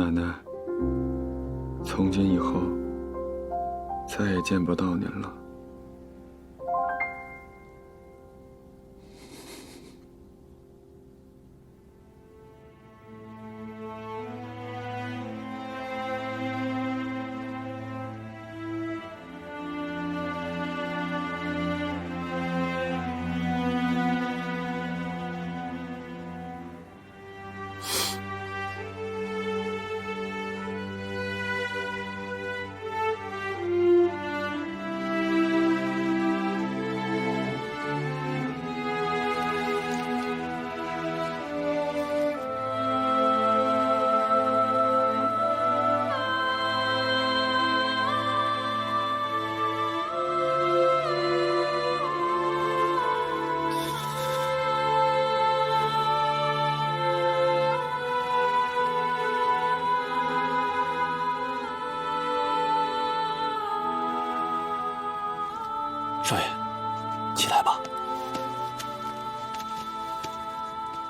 奶奶，从今以后再也见不到您了。少爷，起来吧。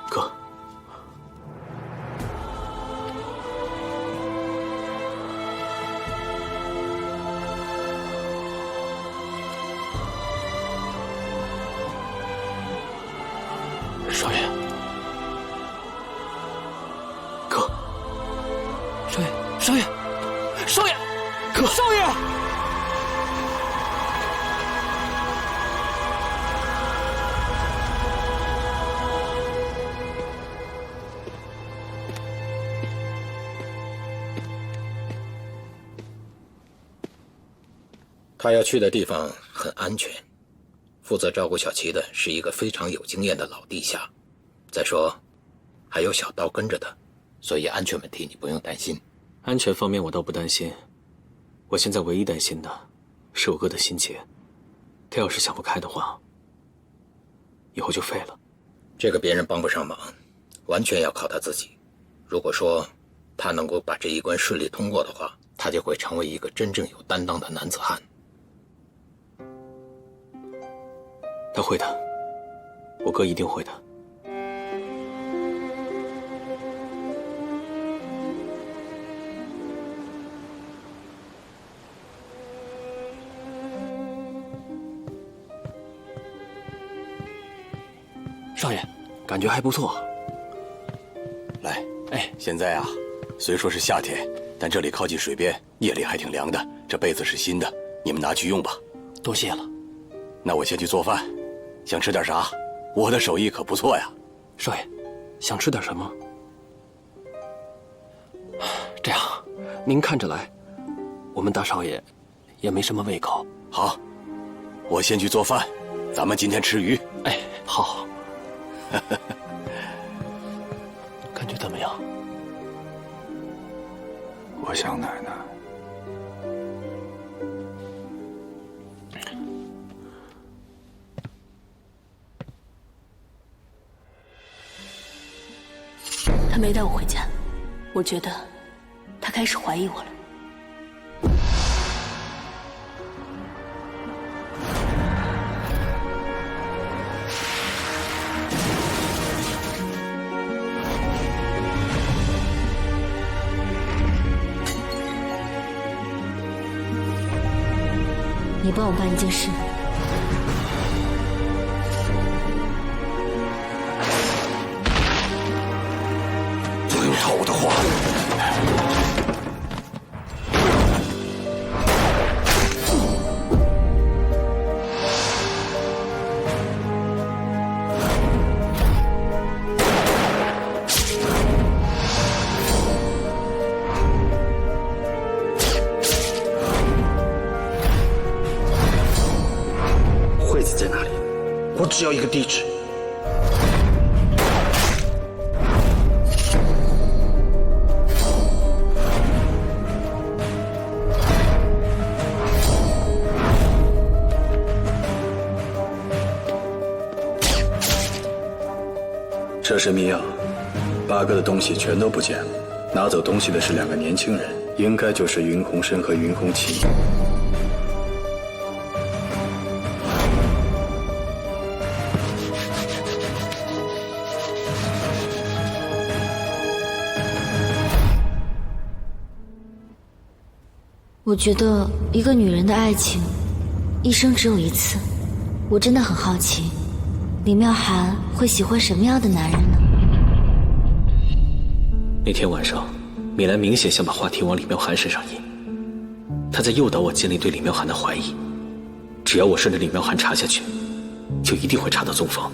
哥，少爷，哥，少爷，少爷，少爷，哥，少爷。他要去的地方很安全，负责照顾小琪的是一个非常有经验的老地下。再说，还有小刀跟着的，所以安全问题你不用担心。安全方面我倒不担心，我现在唯一担心的是我哥的心结。他要是想不开的话，以后就废了。这个别人帮不上忙，完全要靠他自己。如果说他能够把这一关顺利通过的话，他就会成为一个真正有担当的男子汉。他会的，我哥一定会的。少爷，感觉还不错。来，哎，现在啊，虽说是夏天，但这里靠近水边，夜里还挺凉的。这被子是新的，你们拿去用吧。多谢了。那我先去做饭，想吃点啥？我的手艺可不错呀。少爷，想吃点什么？这样，您看着来，我们大少爷也没什么胃口。好，我先去做饭，咱们今天吃鱼。哎，好。感觉怎么样？我想奶奶。他没带我回家，我觉得他开始怀疑我了。你帮我办一件事。不用套我的话。惠子在哪里？我只要一个地址。这是密钥，八哥的东西全都不见了。拿走东西的是两个年轻人，应该就是云鸿生和云鸿奇。我觉得一个女人的爱情，一生只有一次。我真的很好奇，李妙涵会喜欢什么样的男人呢？那天晚上，米兰明显想把话题往李妙涵身上引，她在诱导我建立对李妙涵的怀疑。只要我顺着李妙涵查下去，就一定会查到宗方。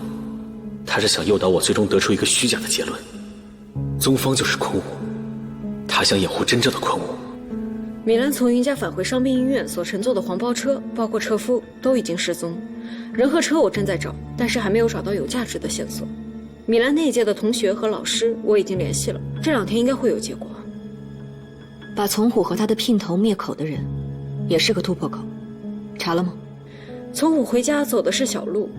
她是想诱导我最终得出一个虚假的结论：宗方就是昆武，她想掩护真正的昆武。米兰从云家返回伤病医院所乘坐的黄包车，包括车夫都已经失踪。人和车我正在找，但是还没有找到有价值的线索。米兰那一届的同学和老师我已经联系了，这2天应该会有结果。把从虎和他的姘头灭口的人，也是个突破口，查了吗？从虎回家走的是小路，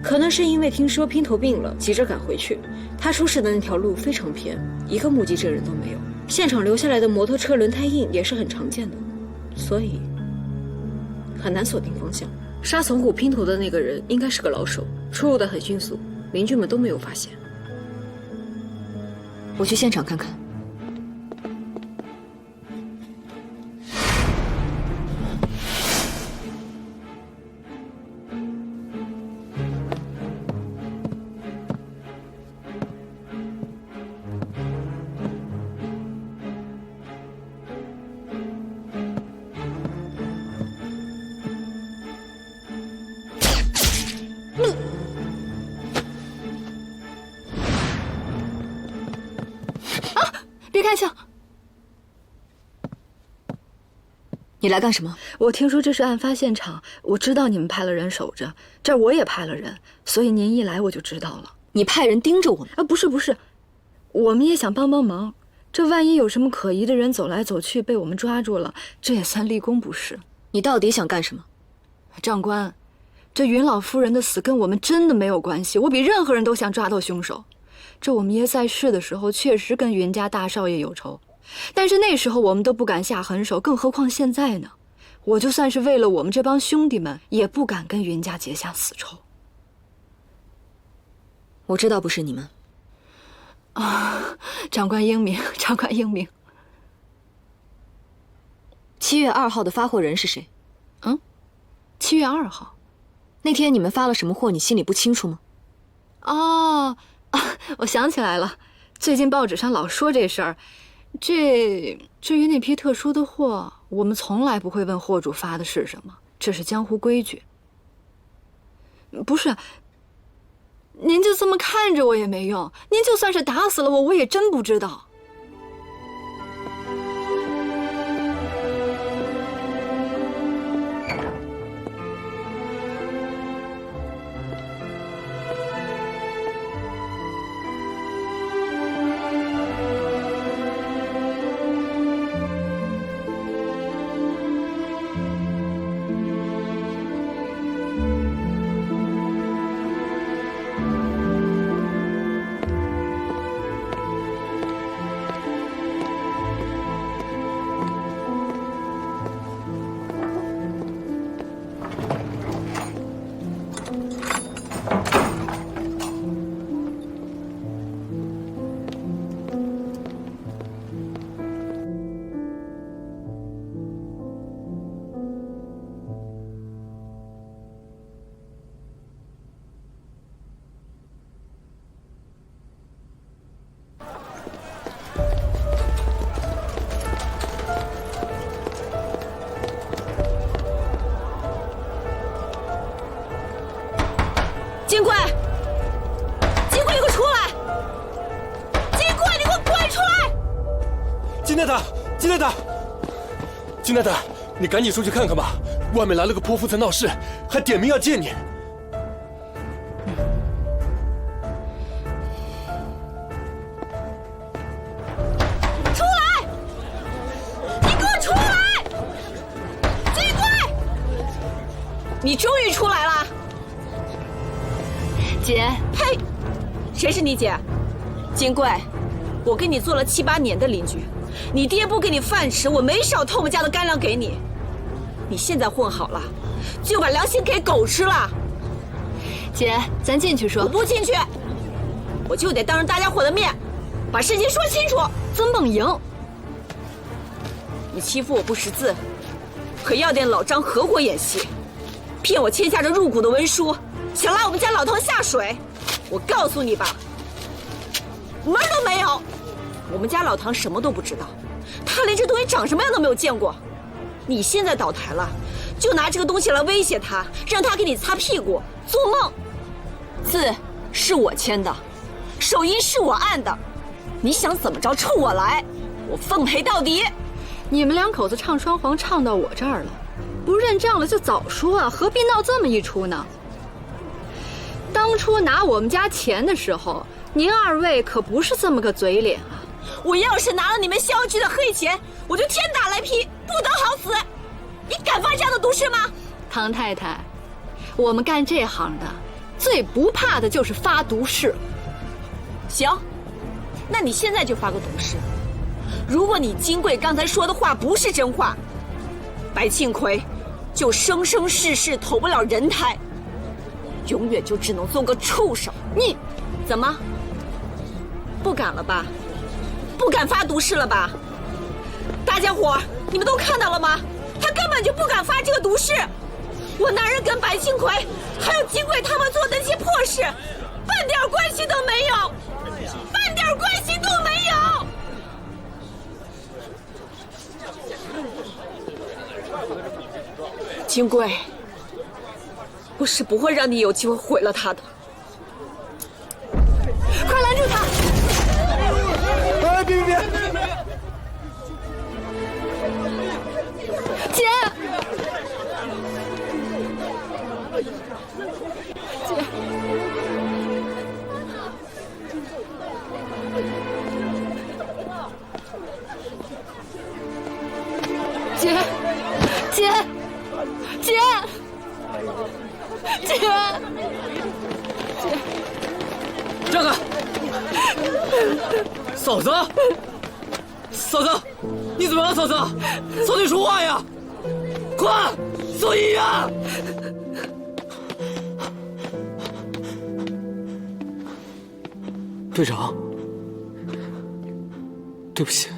可能是因为听说姘头病了，急着赶回去。他出事的那条路非常偏，一个目击证人都没有。现场留下来的摩托车轮胎印也是很常见的，所以很难锁定方向。杀从虎姘头的那个人应该是个老手，出入的很迅速，邻居们都没有发现。我去现场看看。别开枪！你来干什么？我听说这是案发现场，我知道你们派了人守着，这儿我也派了人，所以您一来我就知道了。你派人盯着我们？啊，不是，我们也想帮帮忙。这万一有什么可疑的人走来走去被我们抓住了，这也算立功不是？你到底想干什么？长官，这云老夫人的死跟我们真的没有关系，我比任何人都想抓到凶手。这我们爷在世的时候确实跟云家大少爷有仇，但是那时候我们都不敢下狠手，更何况现在呢？我就算是为了我们这帮兄弟们，也不敢跟云家结下死仇。我知道不是你们。啊，长官英明，长官英明。7月2号的发货人是谁？7月2号，那天你们发了什么货？你心里不清楚吗？哦。我想起来了，最近报纸上老说这事儿。至于那批特殊的货，我们从来不会问货主发的是什么，这是江湖规矩。不是，您就这么看着我也没用，您就算是打死了我，我也真不知道。金贵，金贵，你给我出来！金贵，你给我滚出来！金太太，金太太，金太太，你赶紧出去看看吧，外面来了个泼妇在闹事，还点名要见你。出来！你给我出来！金贵，你终于出来了。姐，呸！谁是你姐？金贵，我跟你做了7、8年的邻居，你爹不给你饭吃，我没少偷我们家的干粮给你。你现在混好了，就把良心给狗吃了。姐，咱进去说。我不进去，我就得当着大家伙的面，把事情说清楚。曾梦莹，你欺负我不识字，和药店老张合伙演戏，骗我签下这入股的文书，想拉我们家老唐下水。我告诉你吧，门都没有！我们家老唐什么都不知道，他连这东西长什么样都没有见过。你现在倒台了，就拿这个东西来威胁他，让他给你擦屁股，做梦。字是我签的，手印是我按的，你想怎么着冲我来，我奉陪到底。你们两口子唱双簧唱到我这儿了，不认账了就早说啊，何必闹这么一出呢？当初拿我们家钱的时候，您二位可不是这么个嘴脸啊！我要是拿了你们萧局的黑钱，我就天打雷劈，不得好死！你敢发这样的毒誓吗？唐太太，我们干这行的最不怕的就是发毒誓。行，那你现在就发个毒誓。如果你金贵刚才说的话不是真话，白庆奎就生生世世投不了人胎，永远就只能做个畜生。你怎么不敢了吧？不敢发毒誓了吧？大家伙你们都看到了吗？他根本就不敢发这个毒誓。我男人跟白庆奎还有金贵他们做的那些破事，半点关系都没有，半点关系都没有。金贵，我是不会让你有机会毁了他的。快拦住他！哎，别！姐，让开！嫂子，你怎么了？嫂子，你说话呀！快送医院！队长，对不起，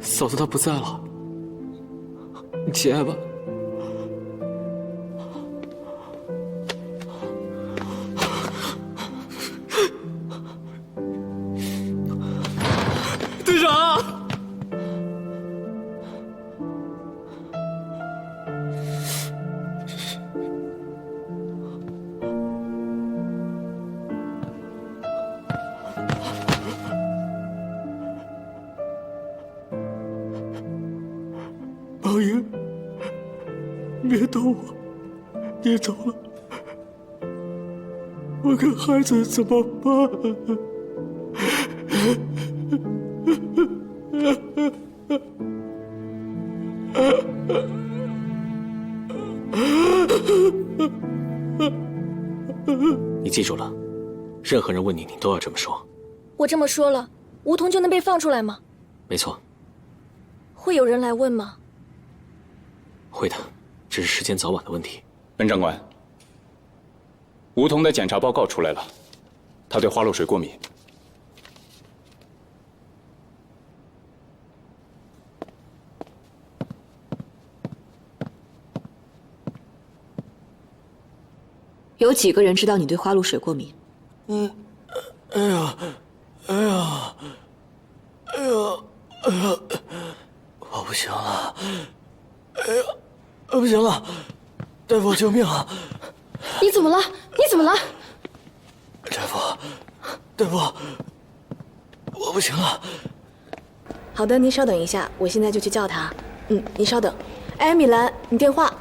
嫂子她不在了，你节哀吧。队长，老爷，别动我，你走了，我跟孩子怎么办？你记住了，任何人问你，你都要这么说。我这么说了，梧桐就能被放出来吗？没错，会有人来问吗？会的，只是时间早晚的问题。本长官，梧桐的检查报告出来了，他对花露水过敏。有几个人知道你对花露水过敏？哎呀，我不行了，不行了，大夫救命啊！你怎么了？大夫，我不行了。好的，您稍等一下，我现在就去叫他。您稍等。哎，米兰，你电话。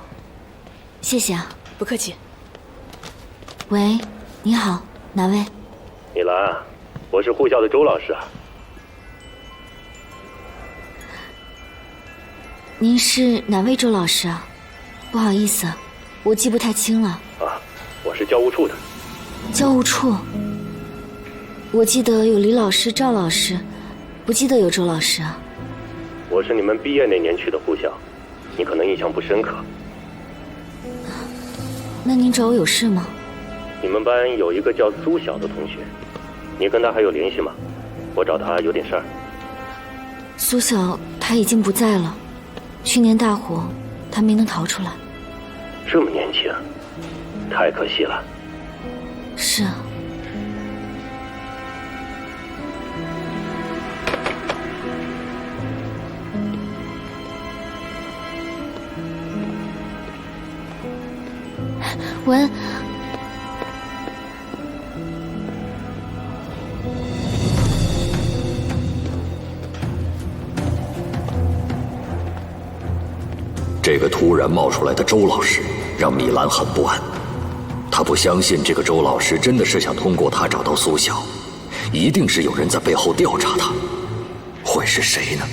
谢谢啊。不客气。喂，你好，哪位？米兰，我是护校的周老师啊。您是哪位周老师啊？不好意思，我记不太清了。啊，我是教务处的。教务处？我记得有李老师、赵老师，不记得有周老师啊。我是你们毕业那年去的护校，你可能印象不深刻。那您找我有事吗？你们班有一个叫苏晓的同学，你跟他还有联系吗？我找他有点事儿。苏晓他已经不在了，去年大火，他没能逃出来。这么年轻，太可惜了。是啊。文，这个突然冒出来的周老师让米兰很不安，他不相信这个周老师真的是想通过他找到苏晓，一定是有人在背后调查他，会是谁呢？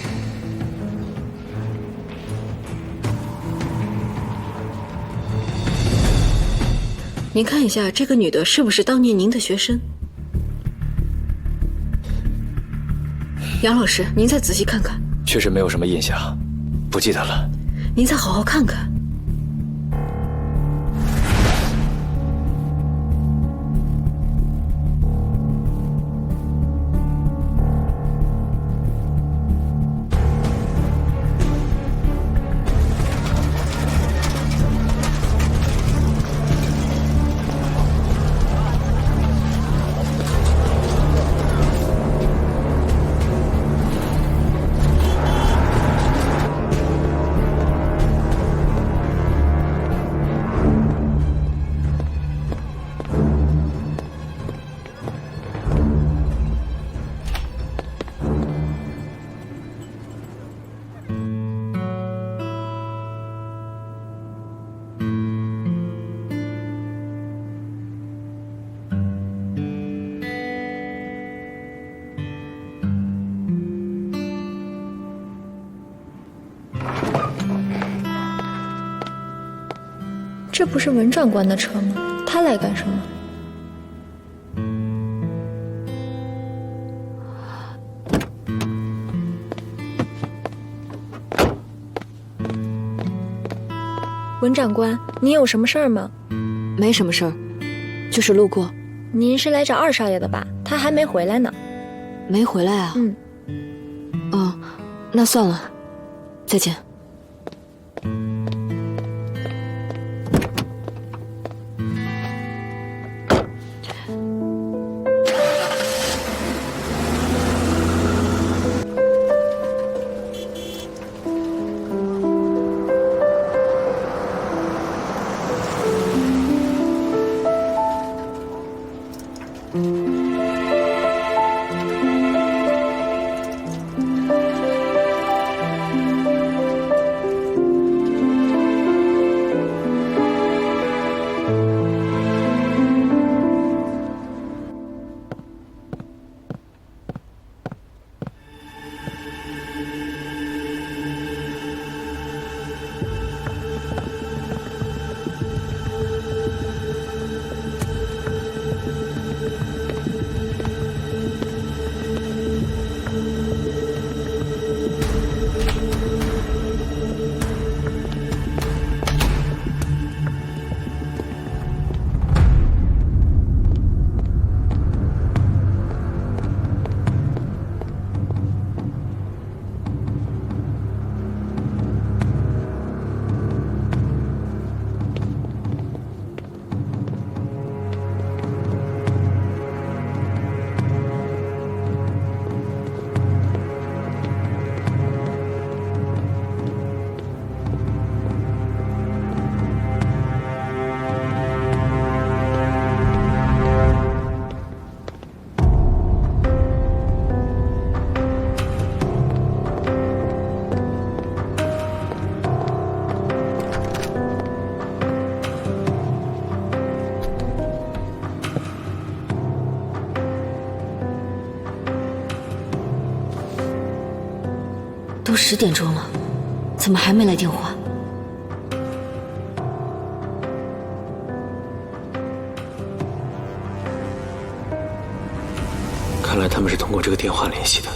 您看一下这个女的是不是当年您的学生？杨老师，您再仔细看看。确实没有什么印象，不记得了。您再好好看看。这不是文长官的车吗？他来干什么？文长官，您有什么事儿吗？没什么事儿，就是路过。您是来找二少爷的吧？他还没回来呢。没回来啊？哦，那算了，再见。都10点钟了，怎么还没来电话？看来他们是通过这个电话联系的。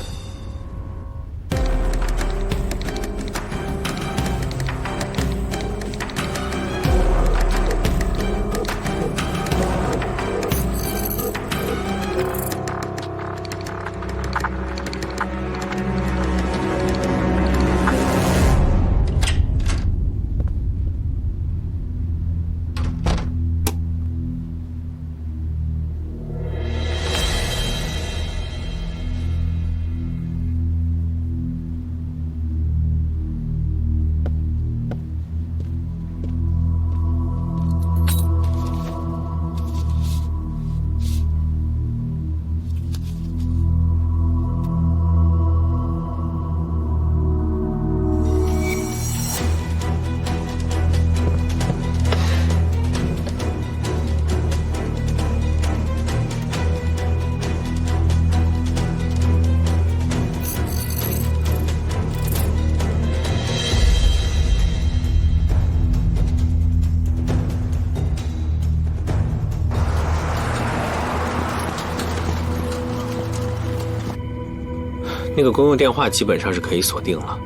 那个公用电话基本上是可以锁定了，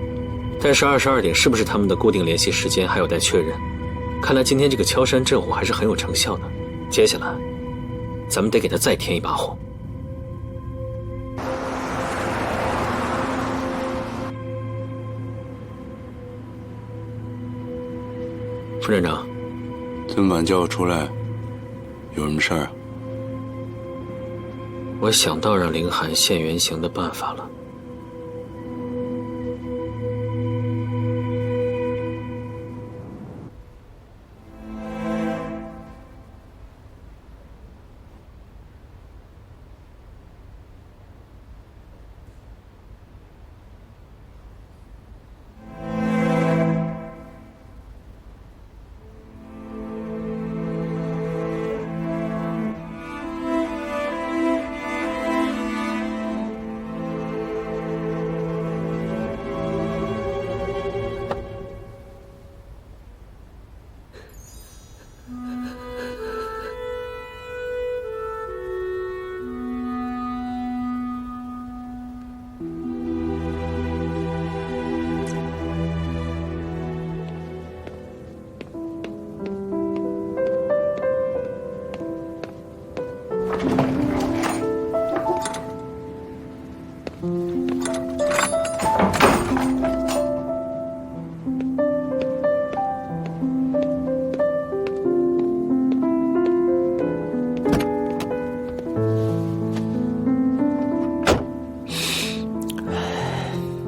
但是22点是不是他们的固定联系时间还有待确认。看来今天这个敲山震虎还是很有成效的。接下来，咱们得给他再添一把火。副站长，这么晚叫我出来，有什么事儿啊？我想到让凌寒现原形的办法了。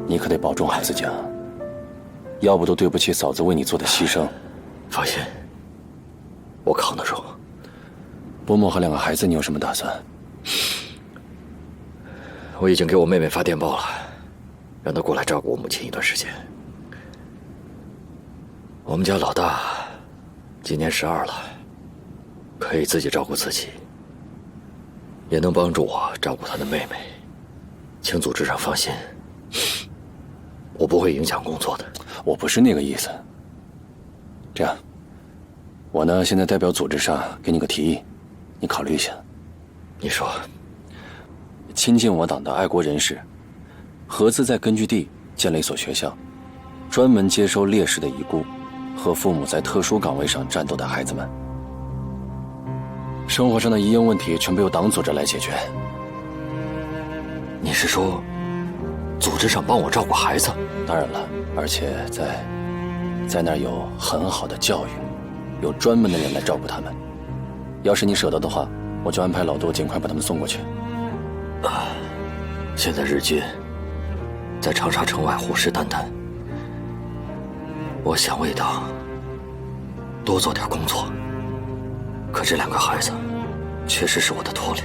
你可得保重孩子家，要不都对不起嫂子为你做的牺牲。放心，我扛得住。伯母和2个孩子，你有什么打算？我已经给我妹妹发电报了，让她过来照顾我母亲一段时间。我们家老大今年12了，可以自己照顾自己，也能帮助我照顾他的妹妹。请组织上放心，我不会影响工作的。我不是那个意思。这样，我呢现在代表组织上给你个提议，你考虑一下。你说，亲近我党的爱国人士，合资在根据地建了一所学校，专门接收烈士的遗孤和父母在特殊岗位上战斗的孩子们。生活上的遗婴问题全部由党组织来解决。你是说，组织上帮我照顾孩子？当然了，而且在那儿有很好的教育，有专门的人来照顾他们。要是你舍得的话，我就安排老杜尽快把他们送过去。现在日军在长沙城外虎视眈眈，我想为党多做点工作。可这2个孩子确实是我的拖累，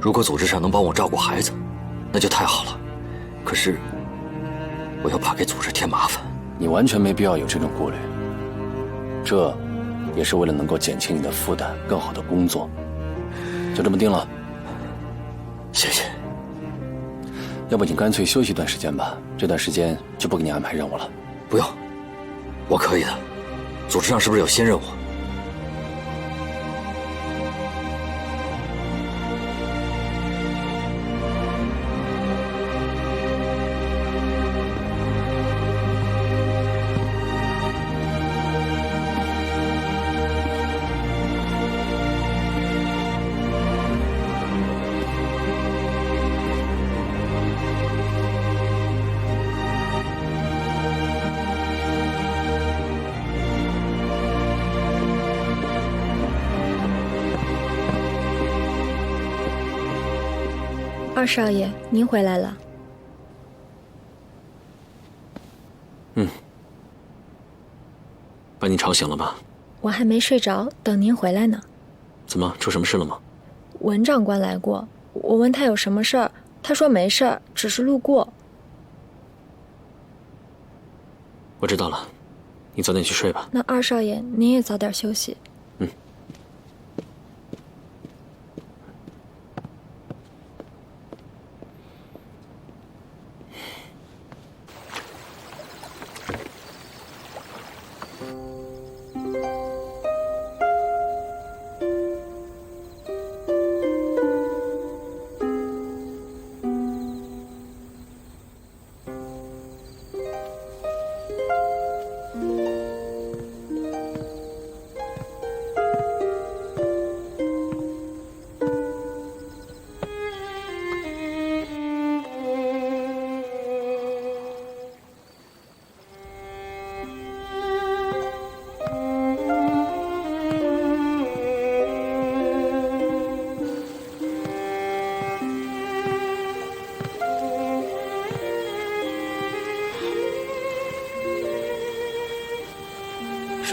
如果组织上能帮我照顾孩子，那就太好了。可是我又怕给组织添麻烦。你完全没必要有这种顾虑，这也是为了能够减轻你的负担，更好的工作。就这么定了。谢谢。要不你干脆休息一段时间吧，这段时间就不给你安排任务了。不用，我可以的。组织上是不是有新任务？二少爷，您回来了。把你吵醒了吧？我还没睡着，等您回来呢。怎么，出什么事了吗？文长官来过，我问他有什么事儿，他说没事儿，只是路过。我知道了，你早点去睡吧。那二少爷，您也早点休息。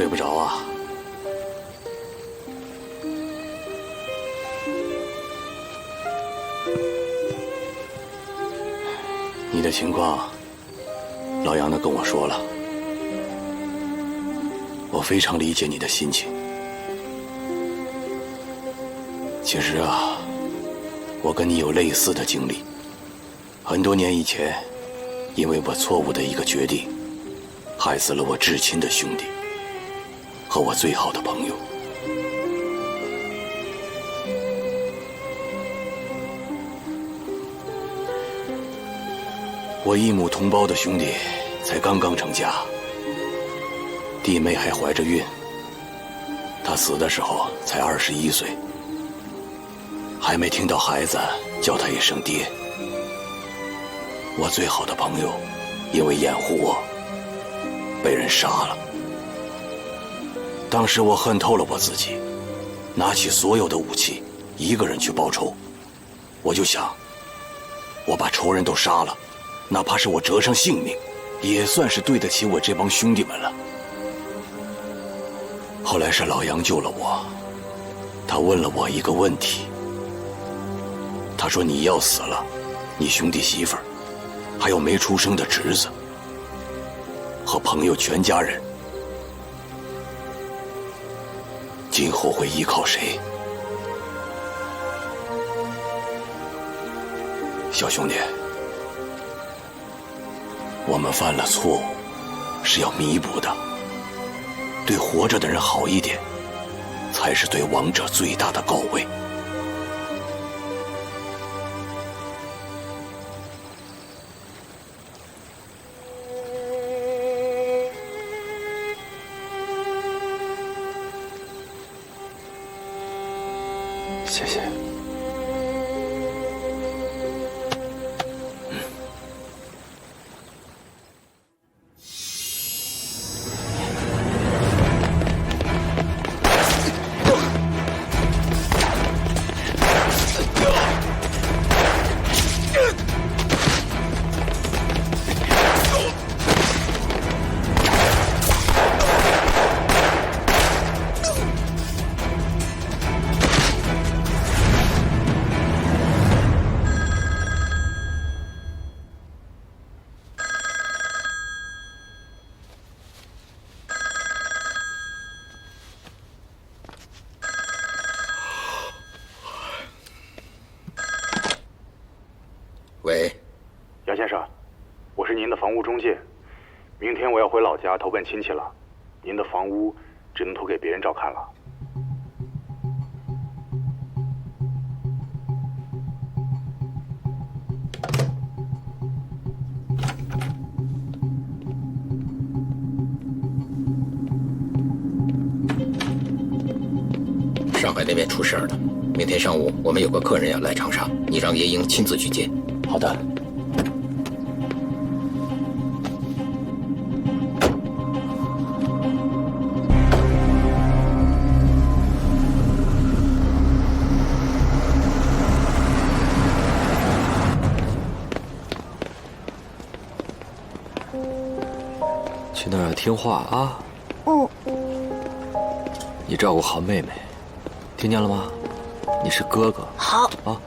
睡不着啊？你的情况，老杨都跟我说了，我非常理解你的心情。其实啊，我跟你有类似的经历。很多年以前，因为我错误的一个决定，害死了我至亲的兄弟和我最好的朋友。我异母同胞的兄弟才刚刚成家，弟妹还怀着孕，他死的时候才21岁，还没听到孩子叫他一声爹。我最好的朋友因为掩护我被人杀了。当时我恨透了我自己，拿起所有的武器一个人去报仇。我就想，我把仇人都杀了，哪怕是我折上性命，也算是对得起我这帮兄弟们了。后来是老杨救了我，他问了我一个问题，他说你要死了，你兄弟媳妇儿还有没出生的侄子和朋友全家人，今后会依靠谁？小兄弟，我们犯了错误是要弥补的，对活着的人好一点，才是对亡者最大的告慰。谢谢。喂，杨先生，我是您的房屋中介，明天我要回老家投奔亲戚了，您的房屋只能投给别人照看了。上海那边出事儿了，明天上午我们有个客人要来长沙，你让叶英亲自去接。好的。去那儿听话啊。嗯。你照顾好妹妹，听见了吗？你是哥哥。好。啊。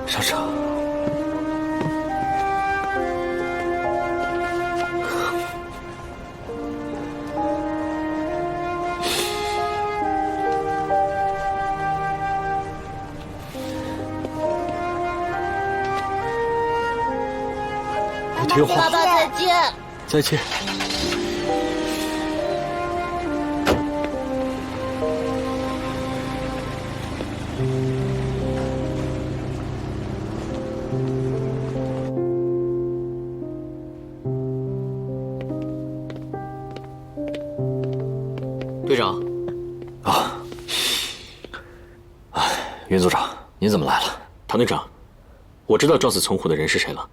上车。你听话。爸爸再见。再见。队长。啊，云组长，您怎么来了？唐队长，我知道撞死从虎的人是谁了。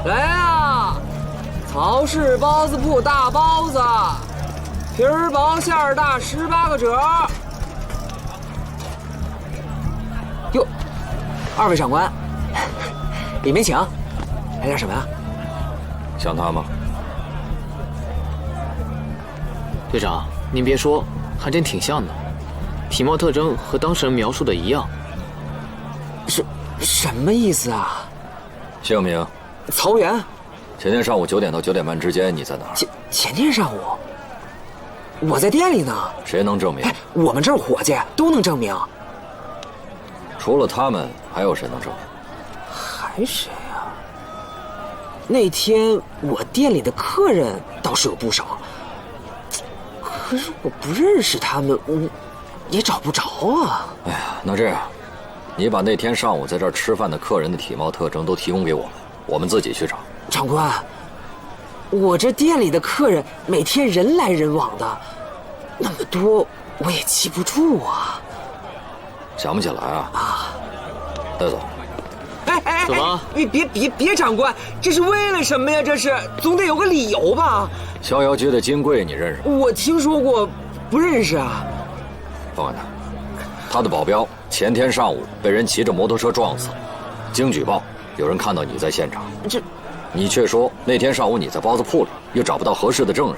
来曹氏包子铺大包子，皮儿薄馅儿大，18个折。哟，二位长官，里面请。来点什么呀？像他吗？队长，您别说，还真挺像的，体貌特征和当事人描述的一样。什么意思啊？姓名？曹元。前天上午9点到9点半之间，你在哪儿？前天上午，我在店里呢。谁能证明？我们这儿伙计都能证明。除了他们，还有谁能证明？还谁啊？那天我店里的客人倒是有不少，可是我不认识他们，我也找不着啊。哎呀，那这样，你把那天上午在这儿吃饭的客人的体貌特征都提供给我们，我们自己去找。长官，我这店里的客人每天人来人往的，那么多我也记不住啊。想不起来啊？啊，带走。哎，怎么？你别，长官，这是为了什么呀？这是总得有个理由吧？逍遥街的金贵你认识吗？我听说过，不认识啊。甭管他，他的保镖前天上午被人骑着摩托车撞死了，经举报，有人看到你在现场。你却说那天上午你在包子铺里，又找不到合适的证人，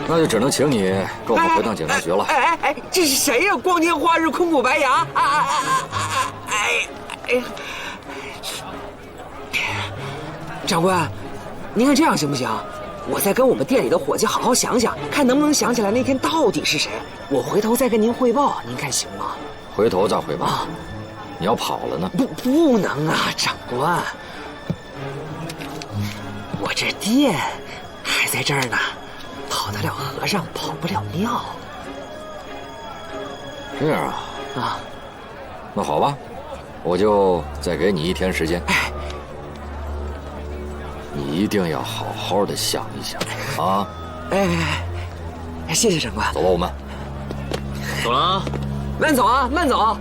那就只能请你跟我们回趟警察局了。哎，这是谁呀？光天化日，空谷白牙！长官，您看这样行不行？我再跟我们店里的伙计好好想想，看能不能想起来那天到底是谁。我回头再跟您汇报，您看行吗？回头再汇报？你要跑了呢？不能啊，长官。我这店还在这儿呢，跑得了和尚跑不了庙。这样啊？啊，那好吧，我就再给你1天时间。你一定要好好的想一想啊！谢谢长官。走吧，我们走了啊，慢走啊，慢走。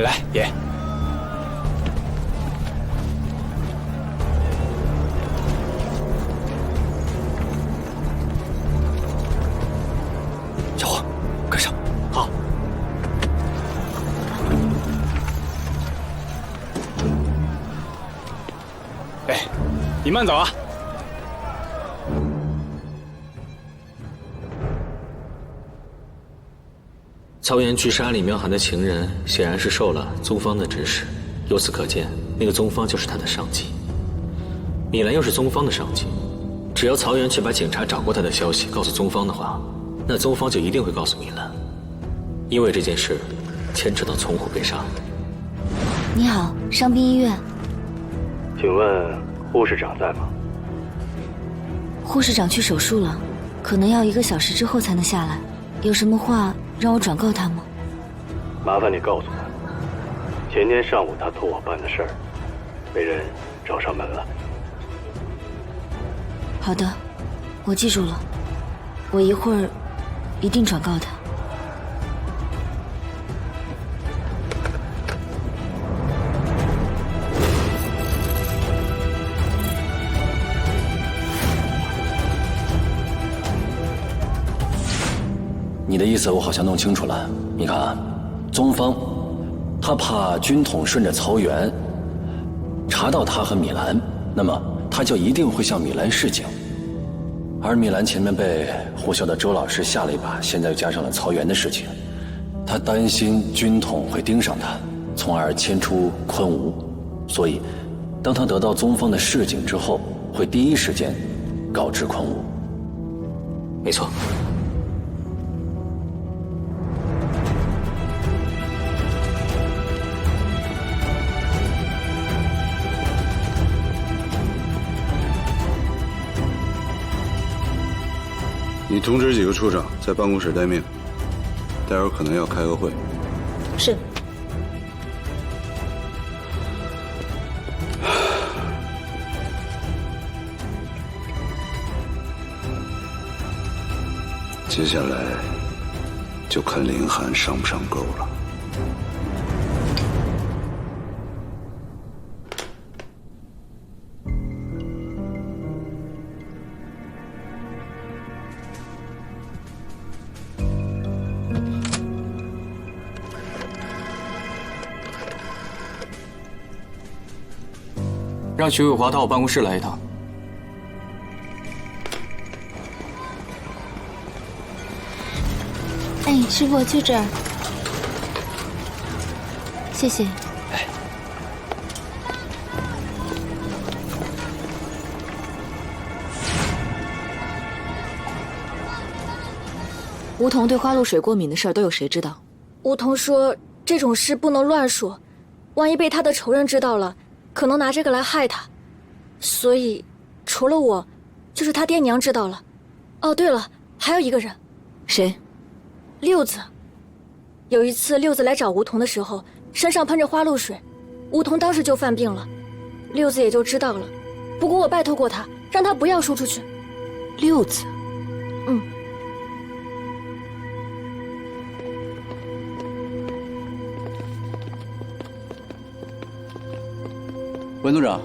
来，爷。小黄，跟上。好。哎，你慢走啊。曹岩去杀李妙涵的情人，显然是受了宗方的指使。由此可见，那个宗方就是他的上级。米兰又是宗方的上级，只要曹岩去把警察找过他的消息告诉宗方的话，那宗方就一定会告诉米兰，因为这件事牵扯到从虎被杀。你好，伤兵医院。请问护士长在吗？护士长去手术了，可能要1个小时之后才能下来。有什么话让我转告他吗？麻烦你告诉他，前天上午他托我办的事儿，被人找上门了。好的，我记住了，我一会儿一定转告他。你的意思我好像弄清楚了。你看啊，宗方他怕军统顺着曹元查到他和米兰，那么他就一定会向米兰示警。而米兰前面被护校的周老师下了一把，现在又加上了曹元的事情，他担心军统会盯上他，从而迁出昆吾。所以当他得到宗方的示警之后，会第一时间告知昆吾。没错。你通知几个处长在办公室待命，待会儿可能要开个会。是。接下来就看林寒上不上钩了。让徐伟华到我办公室来一趟。哎，师傅，就这儿。谢谢。梧桐对花露水过敏的事儿都有谁知道？梧桐说这种事不能乱说，万一被他的仇人知道了，可能拿这个来害他。所以，除了我，就是他爹娘知道了。哦，对了，还有一个人。谁？六子。有一次，六子来找梧桐的时候，身上喷着花露水，梧桐当时就犯病了，六子也就知道了。不过我拜托过他，让他不要说出去。六子。嗯。文组长，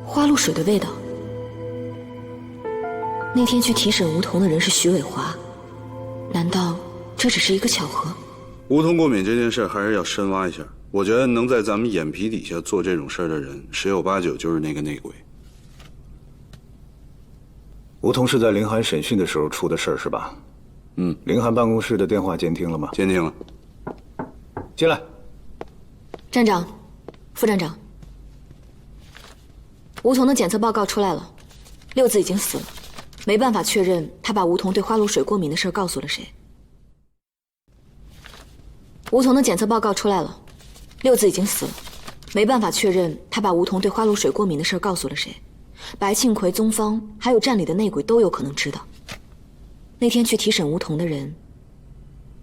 花露水的味道。那天去提审梧桐的人是徐伟华，难道这只是一个巧合？梧桐过敏这件事还是要深挖一下。我觉得能在咱们眼皮底下做这种事儿的人，十有八九就是那个内鬼。梧桐是在林寒审讯的时候出的事儿是吧？嗯。林寒办公室的电话监听了吗？监听了。进来。站长，副站长，梧桐的检测报告出来了，六子已经死了。没办法确认他把梧桐对花露水过敏的事告诉了谁。梧桐的检测报告出来了，六子已经死了，没办法确认他把梧桐对花露水过敏的事告诉了谁。白庆奎、宗方还有站里的内鬼都有可能知道。那天去提审梧桐的人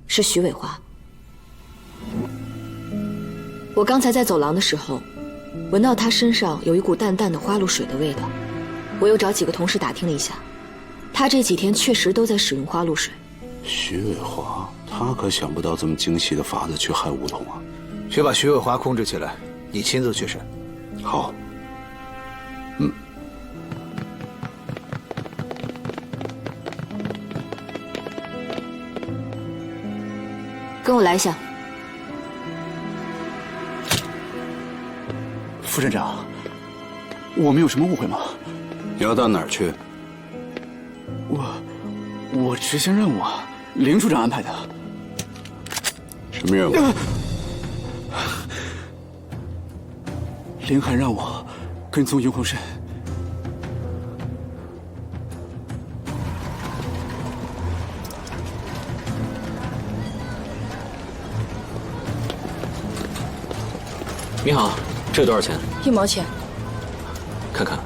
是徐伟华。我刚才在走廊的时候，闻到他身上有一股淡淡的花露水的味道。我又找几个同事打听了一下，他这几天确实都在使用花露水。徐伟华，他可想不到这么精细的法子去害梧桐啊！去把徐伟华控制起来，你亲自去审。好。嗯。跟我来一下。副站长，我们有什么误会吗？你要到哪儿去？我执行任务啊，林处长安排的。什么任务？林寒让我跟踪云鸿深。你好，这多少钱？1毛钱。看看。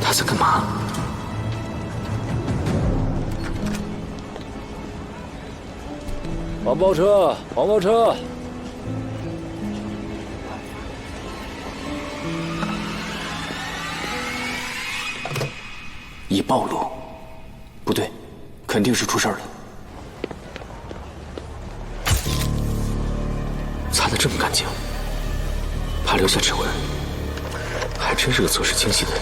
他在干嘛？黄包车，黄包车！已暴露，不对，肯定是出事了。擦得这么干净，怕留下指纹，还真是个做事精细的人。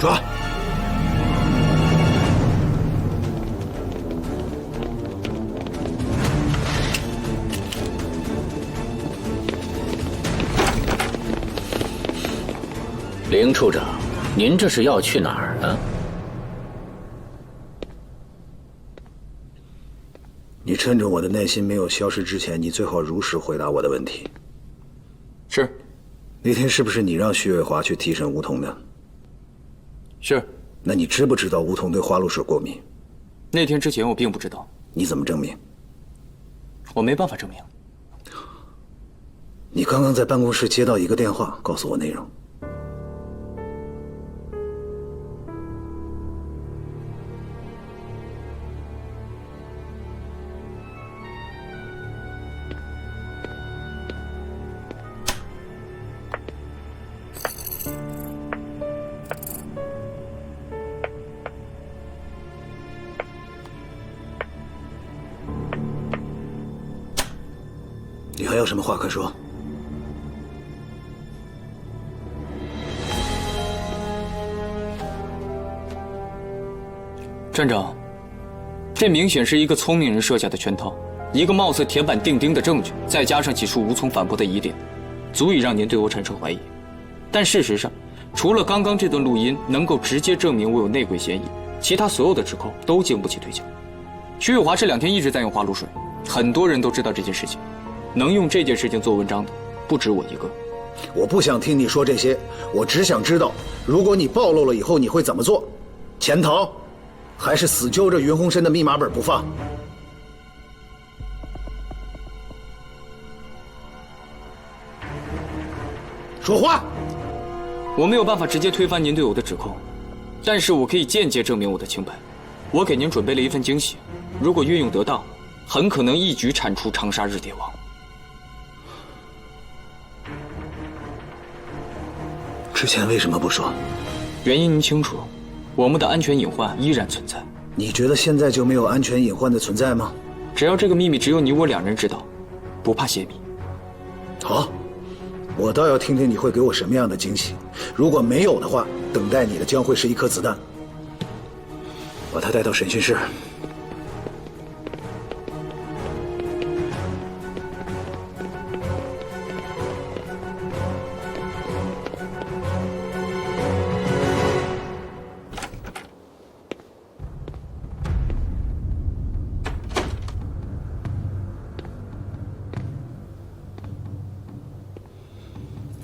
抓！林处长，您这是要去哪儿呢？你趁着我的耐心没有消失之前，你最好如实回答我的问题。是。那天是不是你让徐伟华去提审吴桐的？是。那你知不知道吴桐对花露水过敏？那天之前我并不知道。你怎么证明？我没办法证明。你刚刚在办公室接到一个电话，告诉我内容。你还有什么话可说？站长，这明显是一个聪明人设下的圈套，一个貌似铁板钉钉的证据，再加上几处无从反驳的疑点，足以让您对我产生怀疑。但事实上，除了刚刚这段录音能够直接证明我有内鬼嫌疑，其他所有的指控都经不起推敲。徐伟华这2天一直在用花露水，很多人都知道这件事情。能用这件事情做文章的，不止我一个。我不想听你说这些，我只想知道，如果你暴露了以后，你会怎么做？潜逃，还是死揪着云鸿深的密码本不放？说话！我没有办法直接推翻您对我的指控，但是我可以间接证明我的清白。我给您准备了一份惊喜，如果运用得当，很可能一举铲除长沙日蝶王。之前为什么不说？原因您清楚，我们的安全隐患依然存在。你觉得现在就没有安全隐患的存在吗？只要这个秘密只有你我2人知道，不怕泄密。好，我倒要听听你会给我什么样的惊喜。如果没有的话，等待你的将会是一颗子弹。把他带到审讯室。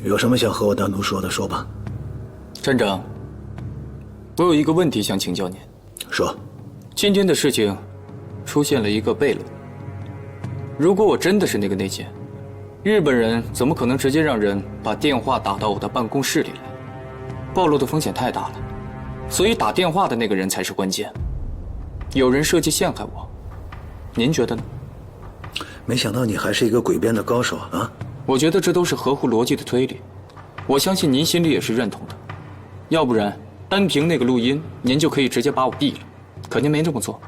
有什么想和我单独说的，说吧。站长，我有一个问题想请教您。说。今天的事情出现了一个悖论。如果我真的是那个内奸，日本人怎么可能直接让人把电话打到我的办公室里来？暴露的风险太大了，所以打电话的那个人才是关键。有人设计陷害我，您觉得呢？没想到你还是一个诡辩的高手啊！我觉得这都是合乎逻辑的推理，我相信您心里也是认同的。要不然，单凭那个录音，您就可以直接把我毙了。可您没这么做，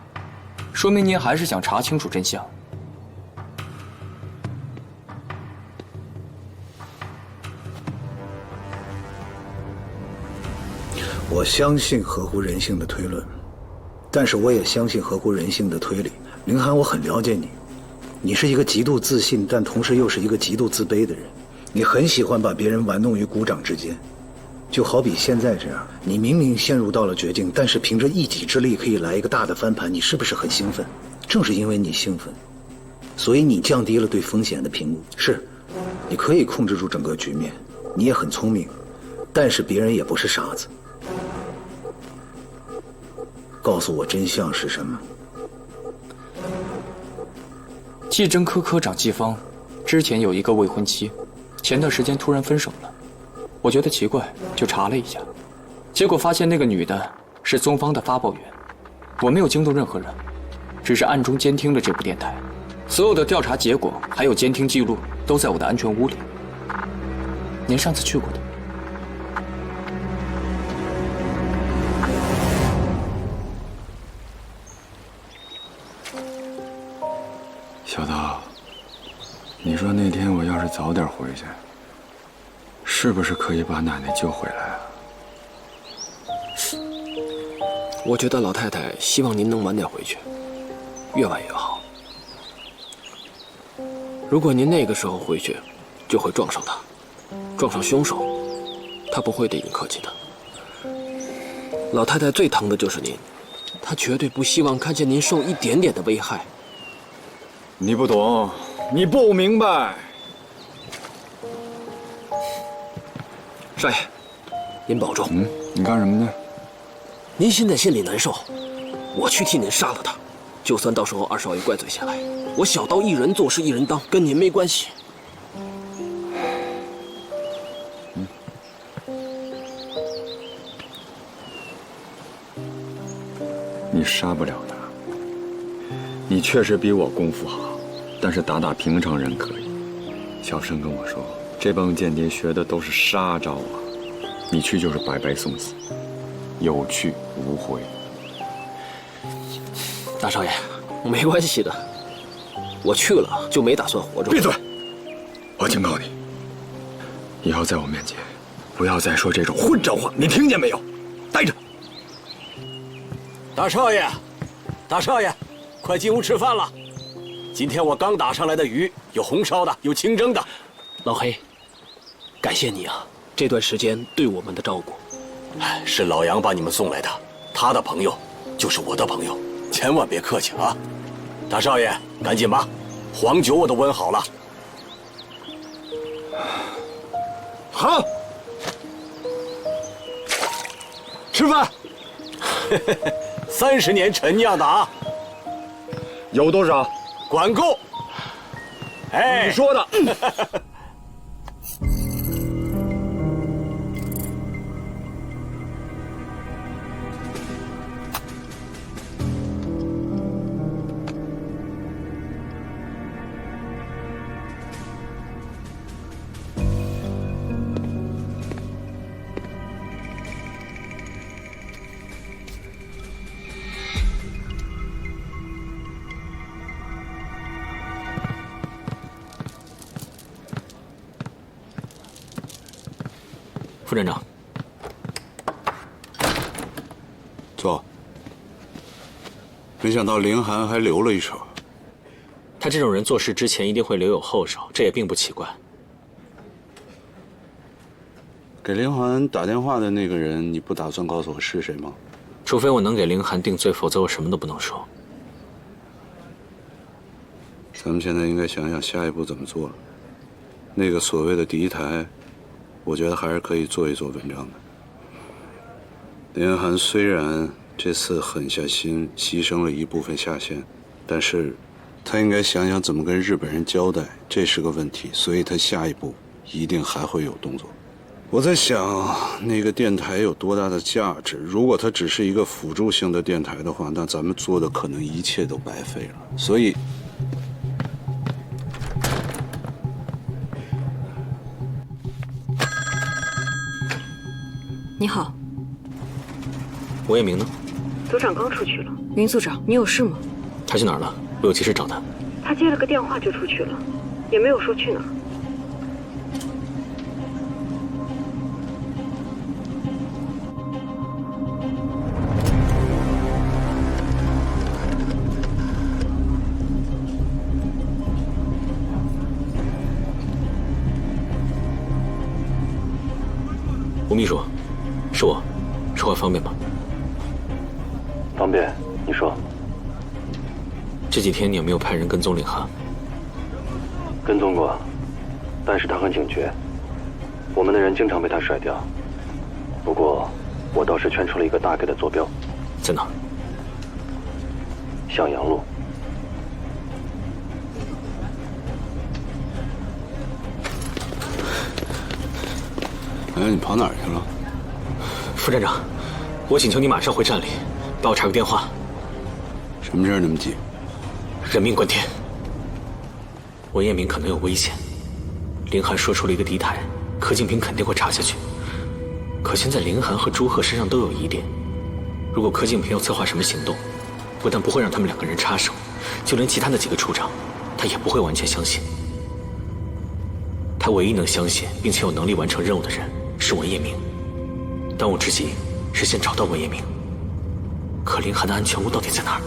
说明您还是想查清楚真相。我相信合乎人性的推论，但是我也相信合乎人性的推理。凌寒，我很了解你。你是一个极度自信，但同时又是一个极度自卑的人。你很喜欢把别人玩弄于股掌之间，就好比现在这样，你明明陷入到了绝境，但是凭着一己之力可以来一个大的翻盘，你是不是很兴奋？正是因为你兴奋，所以你降低了对风险的评估。是，你可以控制住整个局面，你也很聪明，但是别人也不是傻子。告诉我真相是什么？技侦科科长季芳之前有一个未婚妻，前段时间突然分手了。我觉得奇怪，就查了一下，结果发现那个女的是宗方的发报员。我没有惊动任何人，只是暗中监听了这部电台，所有的调查结果还有监听记录都在我的安全屋里。您上次去过的。小刀，你说那天我要是早点回去，是不是可以把奶奶救回来啊？我觉得老太太希望您能晚点回去，越晚越好。如果您那个时候回去，就会撞上他，撞上凶手，他不会对你客气的。老太太最疼的就是您，她绝对不希望看见您受一点点的危害。你不懂，你不明白。少爷，您保重。你干什么呢？您现在心里难受，我去替您杀了他。就算到时候二少爷怪罪下来，我小刀一人做事一人当，跟您没关系。你杀不了他。你确实比我功夫好，但是打平常人可以。小申跟我说，这帮间谍学的都是杀招啊，你去就是白白送死，有去无回。大少爷，没关系的，我去了就没打算活着。闭嘴！我警告你，以后在我面前不要再说这种混账话，你听见没有？待着。大少爷，大少爷，快进屋吃饭了。今天我刚打上来的鱼，有红烧的，有清蒸的。老黑，感谢你啊，这段时间对我们的照顾。是老杨把你们送来的，他的朋友就是我的朋友，千万别客气啊。大少爷，赶紧吧，黄酒我都温好了。好，吃饭。30年陈酿的啊。有多少？管够。哎，你说的。副站长，坐。没想到凌寒还留了一手。他这种人做事之前一定会留有后手，这也并不奇怪。给凌寒打电话的那个人，你不打算告诉我是谁吗？除非我能给凌寒定罪，否则我什么都不能说。咱们现在应该想想下一步怎么做了。那个所谓的敌台，我觉得还是可以做一做文章的。凌寒虽然这次狠下心，牺牲了一部分下线，但是他应该想想怎么跟日本人交代，这是个问题，所以他下一步一定还会有动作。我在想，那个电台有多大的价值？如果它只是一个辅助性的电台的话，那咱们做的可能一切都白费了。所以，你好，吴彦明呢？组长刚出去了。林组长，你有事吗？他去哪儿了？我有急事找他。他接了个电话就出去了，也没有说去哪儿。吴秘书，是我，说话方便吗？方便，你说。这几天你有没有派人跟踪凌寒？跟踪过，但是他很警觉，我们的人经常被他甩掉。不过，我倒是圈出了一个大概的坐标。在哪儿？向阳路。哎，你跑哪儿去了？副站长，我请求你马上回站里，帮我查个电话。什么事儿那么急？人命关天，文彦明可能有危险。凌寒说出了一个敌台，柯敬平肯定会查下去。可现在凌寒和朱贺身上都有疑点，如果柯敬平要策划什么行动，不但不会让他们两个人插手，就连其他的几个处长，他也不会完全相信。他唯一能相信并且有能力完成任务的人是文彦明。当务之急是先找到文彦明。可凌寒的安全屋到底在哪儿？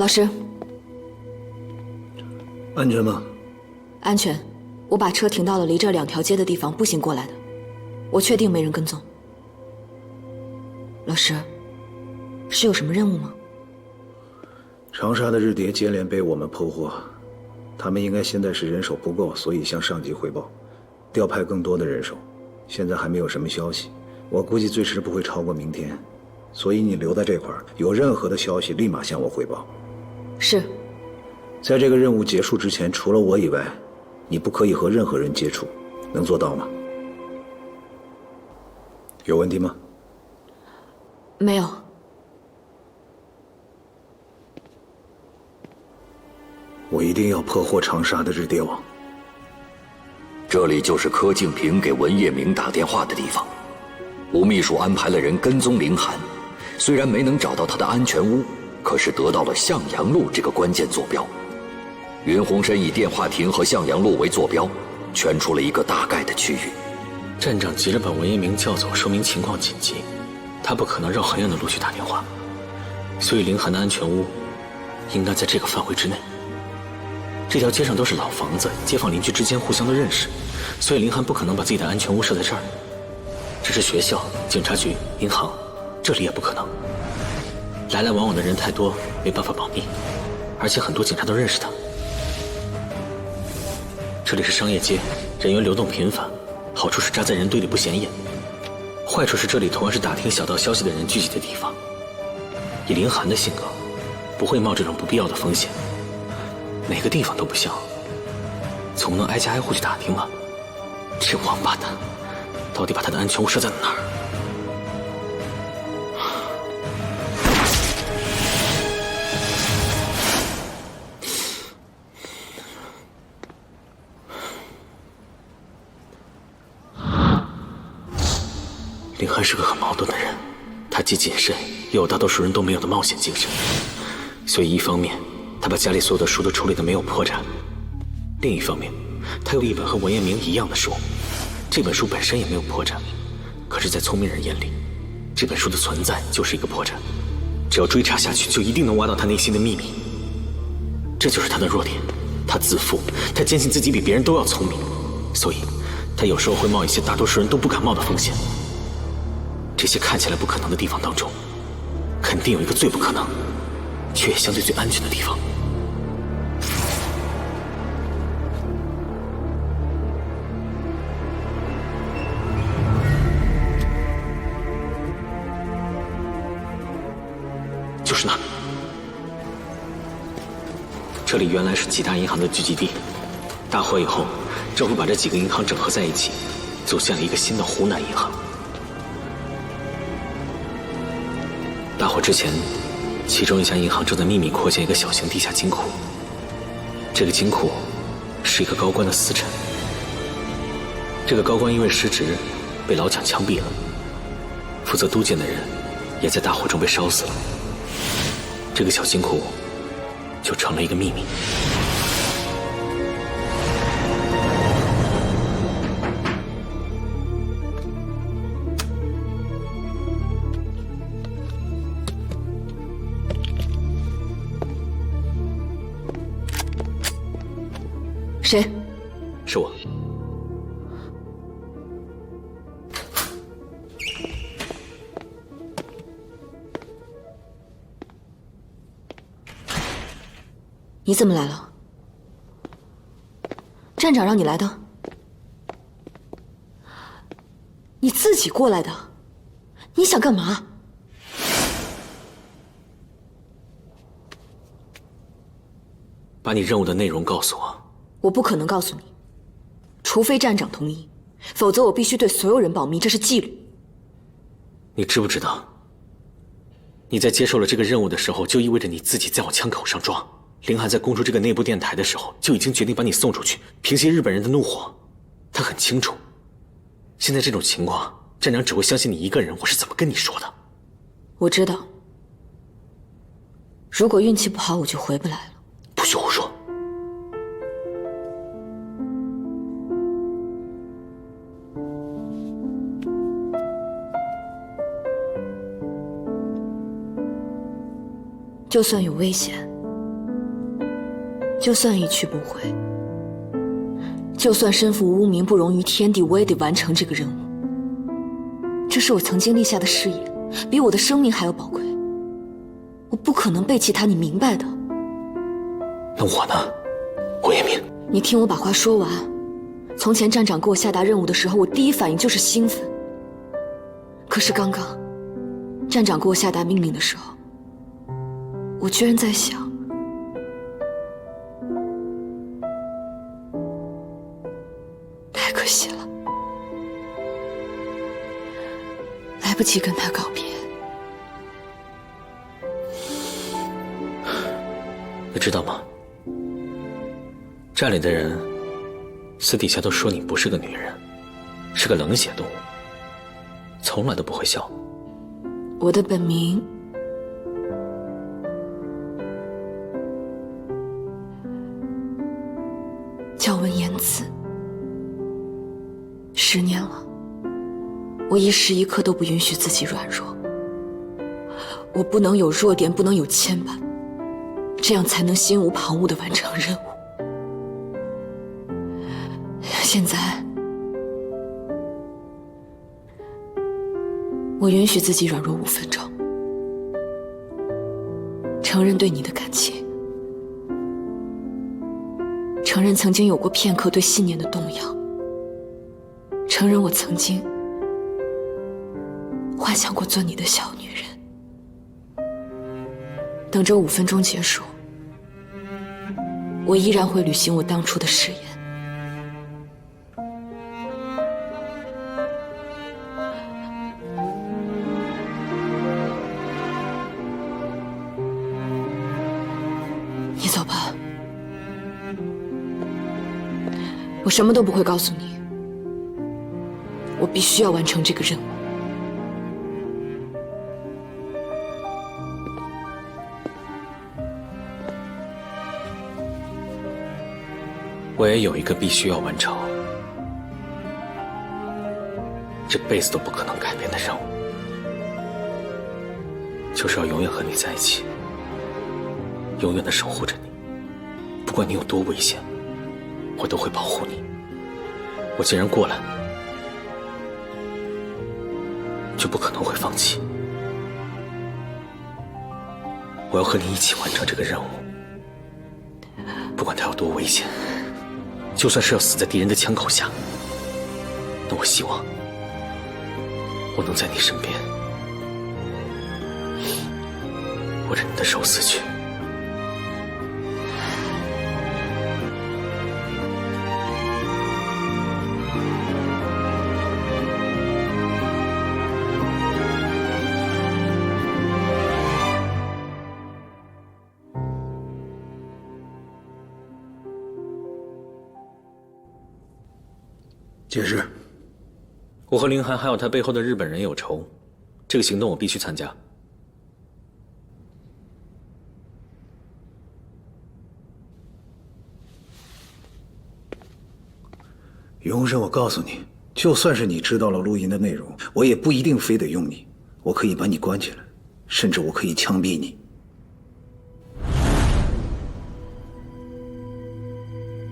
老师，安全吗？安全。我把车停到了离这2条街的地方，步行过来的。我确定没人跟踪。老师，是有什么任务吗？长沙的日谍接连被我们破获，他们应该现在是人手不够，所以向上级汇报，调派更多的人手。现在还没有什么消息，我估计最迟不会超过明天，所以你留在这块儿，有任何的消息立马向我汇报。是。在这个任务结束之前，除了我以外，你不可以和任何人接触，能做到吗？有问题吗？没有。我一定要破获长沙的日谍网。这里就是柯敬平给文业明打电话的地方。吴秘书安排了人跟踪林寒，虽然没能找到他的安全屋，可是得到了向阳路这个关键坐标。云洪深以电话亭和向阳路为坐标，圈出了一个大概的区域。站长急着把文业明叫走，说明情况紧急，他不可能绕很远的路去打电话，所以林寒的安全屋应该在这个范围之内。这条街上都是老房子，街坊邻居之间互相都认识，所以林寒不可能把自己的安全屋设在这儿。只是学校、警察局、银行，这里也不可能。来来往往的人太多，没办法保密，而且很多警察都认识他。这里是商业街，人员流动频繁，好处是扎在人堆里不显眼，坏处是这里同样是打听小道消息的人聚集的地方。以林寒的性格，不会冒这种不必要的风险。哪个地方都不像，总不能挨家挨户去打听吧？这王八蛋，到底把他的安全屋设在了哪儿？林寒是个很矛盾的人，他既谨慎，又有大多数人都没有的冒险精神。所以一方面，他把家里所有的书都处理得没有破绽；另一方面，他有一本和文业明一样的书，这本书本身也没有破绽，可是，在聪明人眼里，这本书的存在就是一个破绽。只要追查下去，就一定能挖到他内心的秘密。这就是他的弱点，他自负，他坚信自己比别人都要聪明，所以，他有时候会冒一些大多数人都不敢冒的风险。这些看起来不可能的地方当中，肯定有一个最不可能，却也相对最安全的地方。就是那儿。这里原来是几大银行的聚集地，大火以后，政府把这几个银行整合在一起，组建了一个新的湖南银行。大火之前，其中一家银行正在秘密扩建一个小型地下金库。这个金库是一个高官的私产。这个高官因为失职，被老蒋枪毙了。负责督建的人也在大火中被烧死了。这个小金库就成了一个秘密。谁？是我。你怎么来了？站长让你来的。你自己过来的。你想干嘛？把你任务的内容告诉我。我不可能告诉你，除非站长同意，否则我必须对所有人保密，这是纪律。你知不知道，你在接受了这个任务的时候，就意味着你自己在我枪口上撞。林寒在供出这个内部电台的时候，就已经决定把你送出去，平息日本人的怒火。他很清楚，现在这种情况，站长只会相信你一个人。我是怎么跟你说的？我知道，如果运气不好，我就回不来了。不许胡说！就算有危险，就算一去不回，就算身负污名不容于天地，我也得完成这个任务。这是我曾经立下的誓言，比我的生命还要宝贵。我不可能背弃它，你明白的。那我呢，胡彦明？你听我把话说完。从前站长给我下达任务的时候，我第一反应就是兴奋。可是刚刚，站长给我下达命令的时候，我居然在想，太可惜了，来不及跟他告别。你知道吗？站里的人私底下都说你不是个女人，是个冷血动物，从来都不会笑。我的本名叫温言辞，10年了，我一时一刻都不允许自己软弱。我不能有弱点，不能有牵绊，这样才能心无旁骛地完成任务。现在，我允许自己软弱5分钟，承认对你的感情，承认曾经有过片刻对信念的动摇，承认我曾经幻想过做你的小女人。等这5分钟结束，我依然会履行我当初的誓言。你走吧，我什么都不会告诉你，我必须要完成这个任务。我也有一个必须要完成，这辈子都不可能改变的任务，就是要永远和你在一起，永远的守护着你，不管你有多危险，我都会保护你。我既然过来，就不可能会放弃。我要和你一起完成这个任务，不管它有多危险，就算是要死在敌人的枪口下，那我希望我能在你身边，握着你的手死去。解释。我和凌寒还有他背后的日本人有仇，这个行动我必须参加。袁洪生，我告诉你，就算是你知道了录音的内容，我也不一定非得用你。我可以把你关起来，甚至我可以枪毙你。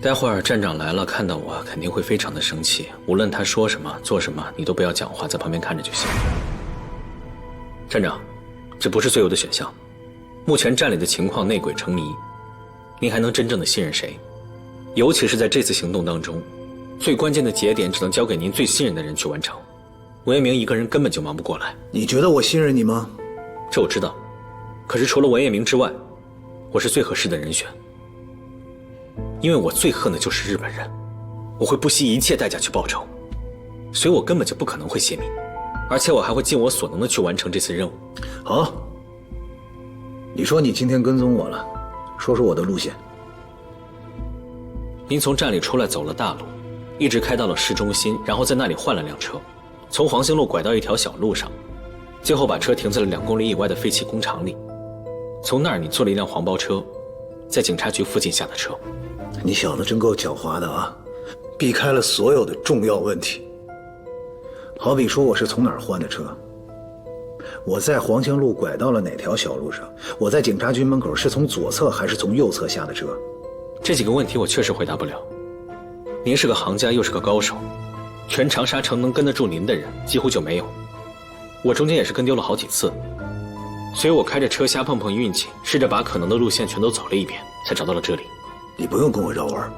待会儿站长来了，看到我肯定会非常的生气。无论他说什么、做什么，你都不要讲话，在旁边看着就行。站长，这不是最优的选项。目前站里的情况内鬼成谜，您还能真正的信任谁？尤其是在这次行动当中，最关键的节点只能交给您最信任的人去完成。文彦明一个人根本就忙不过来。你觉得我信任你吗？这我知道，可是除了文彦明之外，我是最合适的人选。因为我最恨的就是日本人，我会不惜一切代价去报仇，所以我根本就不可能会泄密，而且我还会尽我所能的去完成这次任务。好，你说你今天跟踪我了，说说我的路线。您从站里出来走了大路，一直开到了市中心，然后在那里换了辆车，从黄兴路拐到一条小路上，最后把车停在了2公里以外的废弃工厂里，从那儿你坐了一辆黄包车，在警察局附近下的车。你小子真够狡猾的啊，避开了所有的重要问题。好比说我是从哪儿换的车，我在黄兴路拐到了哪条小路上，我在警察局门口是从左侧还是从右侧下的车，这几个问题我确实回答不了。您是个行家，又是个高手，全长沙城能跟得住您的人几乎就没有。我中间也是跟丢了好几次，所以我开着车瞎碰碰运气，试着把可能的路线全都走了一遍，才找到了这里。你不用跟我绕弯。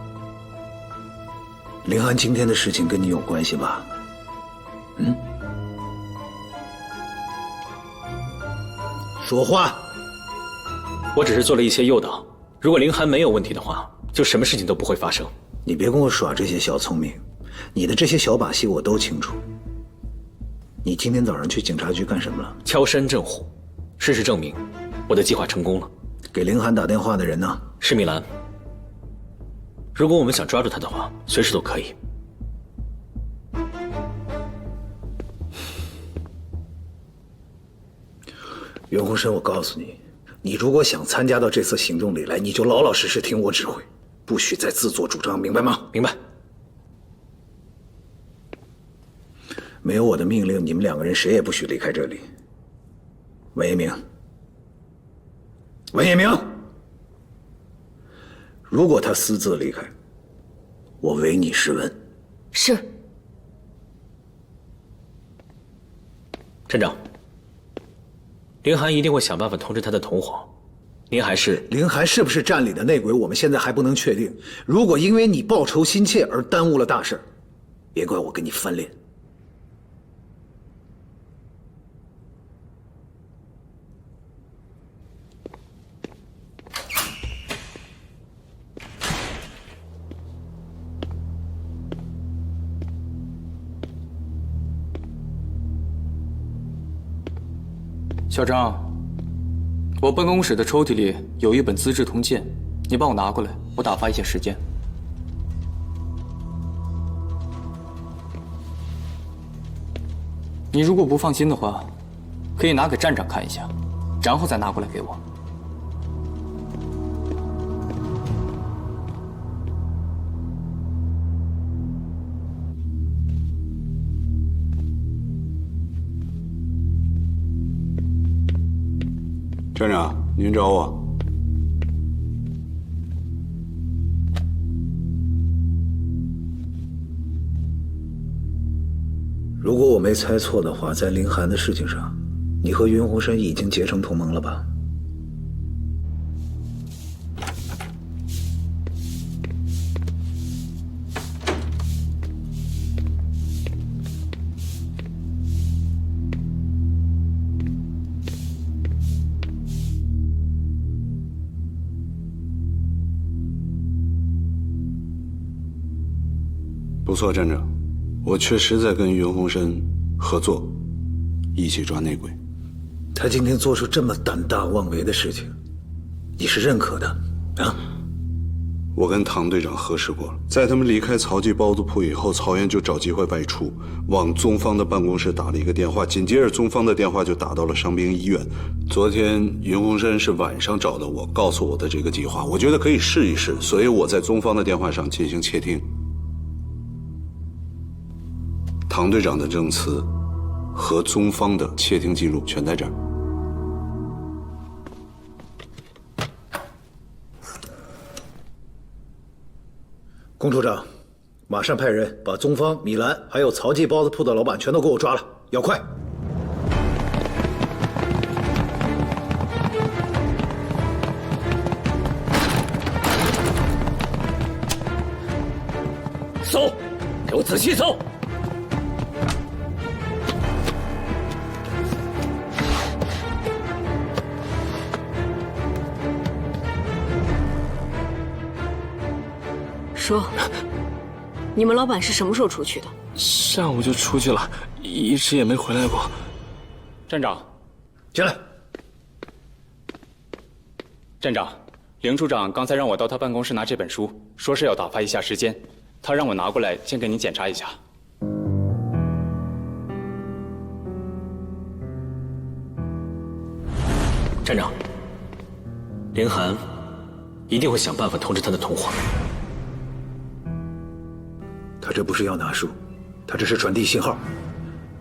凌寒今天的事情跟你有关系吧？嗯？说话。我只是做了一些诱导，如果凌寒没有问题的话，就什么事情都不会发生。你别跟我耍这些小聪明，你的这些小把戏我都清楚。你今天早上去警察局干什么了？敲山震虎。事实证明，我的计划成功了。给凌寒打电话的人呢？是米兰。如果我们想抓住他的话，随时都可以。袁洪生，我告诉你，你如果想参加到这次行动里来，你就老老实实听我指挥，不许再自作主张，明白吗？明白。没有我的命令，你们两个人谁也不许离开这里。文一鸣，文一鸣，如果他私自离开，我唯你是问。是。站长，凌寒一定会想办法通知他的同伙。您还是……凌寒是不是站里的内鬼，我们现在还不能确定。如果因为你报仇心切而耽误了大事，别怪我跟你翻脸。小张，我办公室的抽屉里有一本《资治通鉴》，你帮我拿过来，我打发一下时间。你如果不放心的话，可以拿给站长看一下，然后再拿过来给我。站长，您找我。如果我没猜错的话，在凌寒的事情上，你和云鸿生已经结成同盟了吧？不错，站长，我确实在跟云鸿生合作，一起抓内鬼。他今天做出这么胆大妄为的事情，你是认可的啊？我跟唐队长核实过了，在他们离开曹记包子铺以后，曹岩就找机会外出，往宗方的办公室打了一个电话，紧接着宗方的电话就打到了伤兵医院。昨天云鸿生是晚上找的我，告诉我的这个计划，我觉得可以试一试，所以我在宗方的电话上进行窃听。唐队长的证词和宗方的窃听记录全在这儿。龚处长，马上派人把宗方、米兰还有曹记包子铺的老板全都给我抓了，要快！搜，给我仔细搜！说，你们老板是什么时候出去的？下午就出去了，一直也没回来过。站长，进来。站长，凌处长刚才让我到他办公室拿这本书，说是要打发一下时间，他让我拿过来先给您检查一下。站长，凌寒一定会想办法通知他的同伙。他这不是要拿书，他这是传递信号。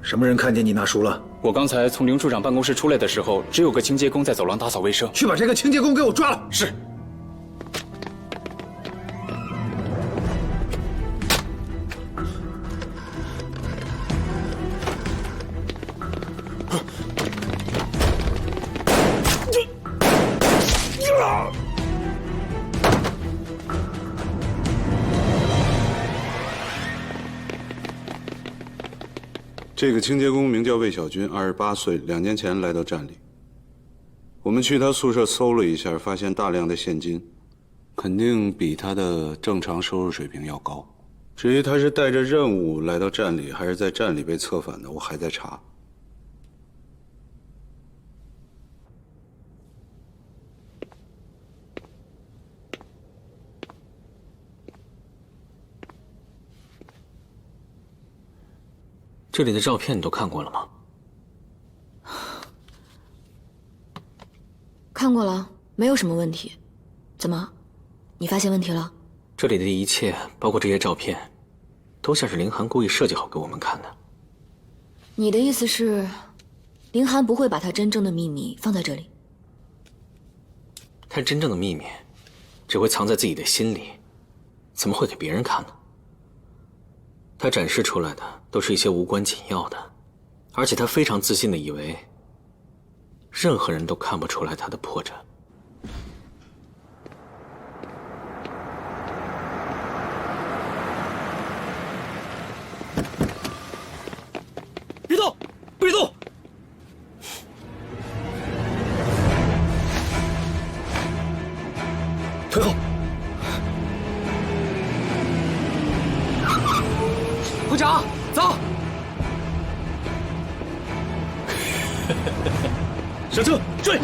什么人看见你拿书了？我刚才从凌处长办公室出来的时候，只有个清洁工在走廊打扫卫生。去把这个清洁工给我抓了。是。这个清洁工名叫魏小军，28岁，2年前来到站里。我们去他宿舍搜了一下，发现大量的现金，肯定比他的正常收入水平要高。至于他是带着任务来到站里，还是在站里被策反的，我还在查。这里的照片你都看过了吗？看过了，没有什么问题。怎么，你发现问题了？这里的一切，包括这些照片，都像是凌寒故意设计好给我们看的。你的意思是，凌寒不会把他真正的秘密放在这里？他真正的秘密，只会藏在自己的心里，怎么会给别人看呢？他展示出来的都是一些无关紧要的，而且他非常自信地以为，任何人都看不出来他的破绽。别动！别动！退后！会长，走！上车，追！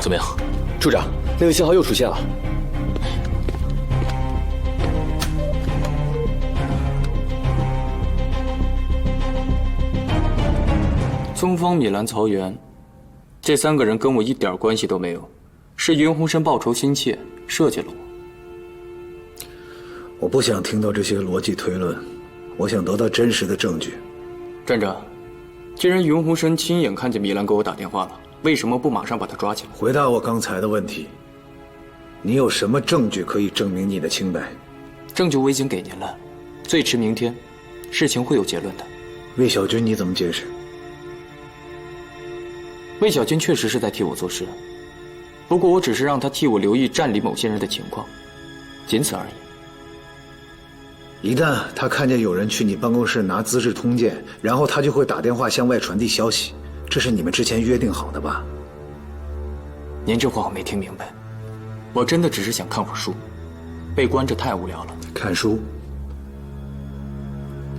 怎么样，处长？那个信号又出现了。宗方、米兰、曹原，这3个人跟我一点关系都没有，是云鸿生报仇心切，设计了我。我不想听到这些逻辑推论，我想得到真实的证据。站长，既然云鸿生亲眼看见米兰给我打电话了，为什么不马上把他抓起来？回答我刚才的问题，你有什么证据可以证明你的清白？证据我已经给您了，最迟明天，事情会有结论的。魏小军你怎么解释？魏小军确实是在替我做事，不过我只是让他替我留意站里某些人的情况，仅此而已。一旦他看见有人去你办公室拿资治通鉴，然后他就会打电话向外传递消息，这是你们之前约定好的吧？您这话我没听明白，我真的只是想看会儿书，被关着太无聊了。看书？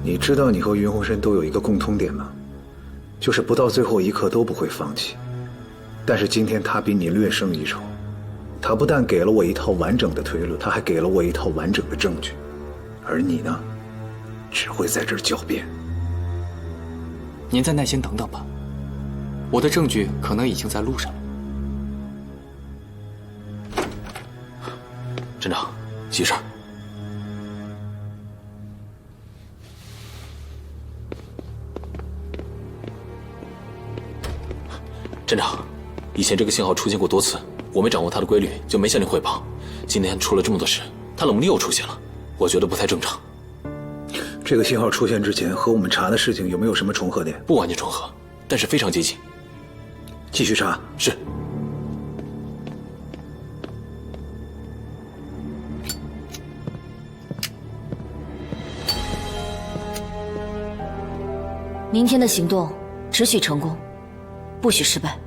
你知道你和云鸿生都有一个共通点吗？就是不到最后一刻都不会放弃。但是今天他比你略胜一筹，他不但给了我一套完整的推论，他还给了我一套完整的证据，而你呢，只会在这儿狡辩。您再耐心等等吧，我的证据可能已经在路上了。站长，急事。站长，以前这个信号出现过多次，我没掌握它的规律，就没向您汇报。今天出了这么多事，它冷不丁又出现了，我觉得不太正常。这个信号出现之前和我们查的事情有没有什么重合点？不完全重合，但是非常接近。继续查。是。明天的行动只许成功，不许失败。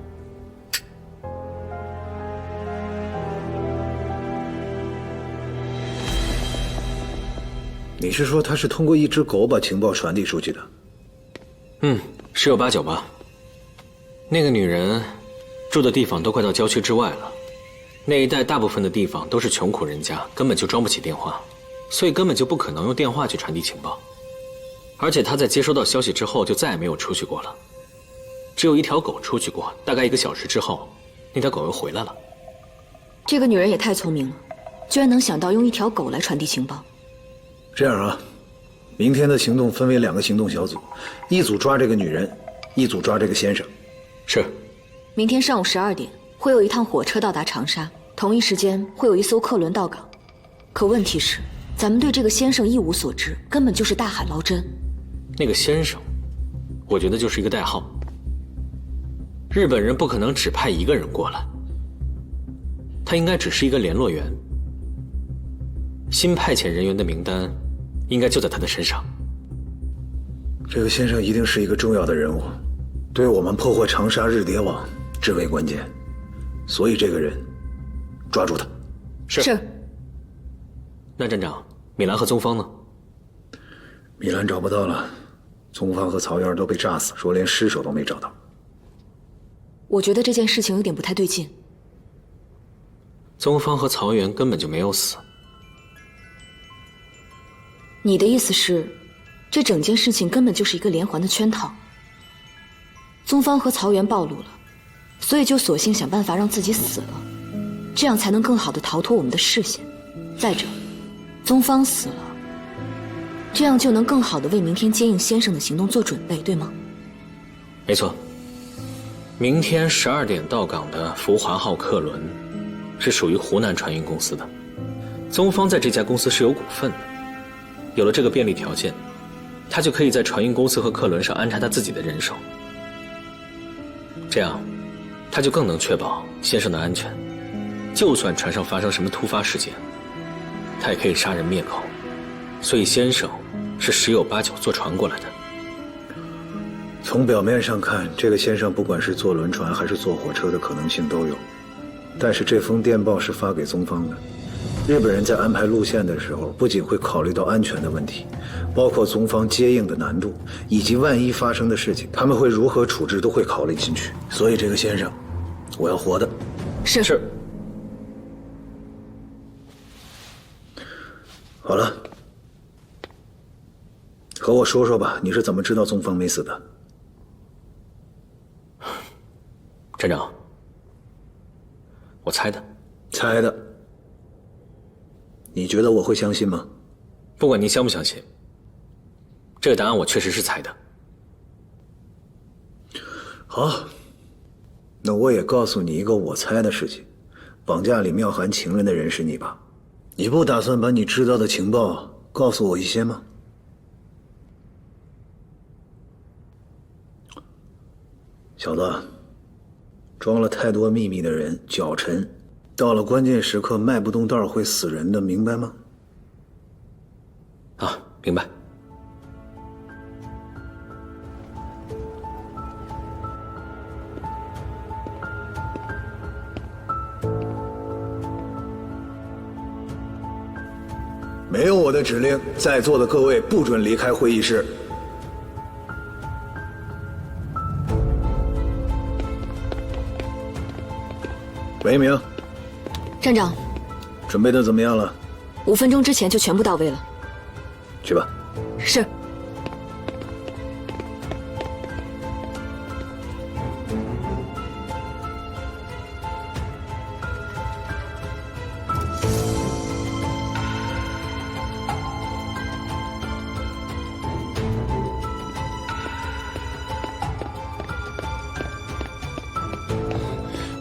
你是说他是通过一只狗把情报传递出去的？十有八九吧。那个女人住的地方都快到郊区之外了，那一带大部分的地方都是穷苦人家，根本就装不起电话，所以根本就不可能用电话去传递情报。而且她在接收到消息之后就再也没有出去过了，只有一条狗出去过，大概1个小时之后，那条狗又回来了。这个女人也太聪明了，居然能想到用一条狗来传递情报。这样啊，明天的行动分为2个行动小组，一组抓这个女人，一组抓这个先生。是。明天上午12点会有一趟火车到达长沙，同一时间会有一艘客轮到港。可问题是，咱们对这个先生一无所知，根本就是大海捞针。那个先生，我觉得就是一个代号。日本人不可能只派1个人过来，他应该只是一个联络员。新派遣人员的名单应该就在他的身上。这个先生一定是一个重要的人物，对我们破获长沙日谍网至为关键，所以这个人抓住他。是。那站长，米兰和宗方呢？米兰找不到了，宗方和曹元都被炸死，说连尸首都没找到。我觉得这件事情有点不太对劲。宗方和曹元根本就没有死。你的意思是，这整件事情根本就是一个连环的圈套？宗方和曹元暴露了，所以就索性想办法让自己死了，这样才能更好的逃脱我们的视线。再者，宗方死了，这样就能更好的为明天接应先生的行动做准备，对吗？没错。明天12点到港的福华号客轮是属于湖南船运公司的，宗方在这家公司是有股份的。有了这个便利条件，他就可以在船运公司和客轮上安插他自己的人手，这样他就更能确保先生的安全。就算船上发生什么突发事件，他也可以杀人灭口。所以先生是10有8九坐船过来的。从表面上看，这个先生不管是坐轮船还是坐火车的可能性都有，但是这封电报是发给宗方的。日本人在安排路线的时候，不仅会考虑到安全的问题，包括宗方接应的难度，以及万一发生的事情，他们会如何处置都会考虑进去。所以这个先生，我要活的。是。是。好了，和我说说吧，你是怎么知道宗芳没死的？站长，我猜的。猜的。你觉得我会相信吗？不管您相不相信，这个答案我确实是猜的。好，那我也告诉你一个我猜的事情：绑架李妙涵情人的人是你吧？你不打算把你知道的情报告诉我一些吗？小子，装了太多秘密的人脚沉，到了关键时刻迈不动道会死人的，明白吗？啊，明白。没有我的指令，在座的各位不准离开会议室。韦一鸣，站长，准备的怎么样了？5分钟之前就全部到位了。去吧。是。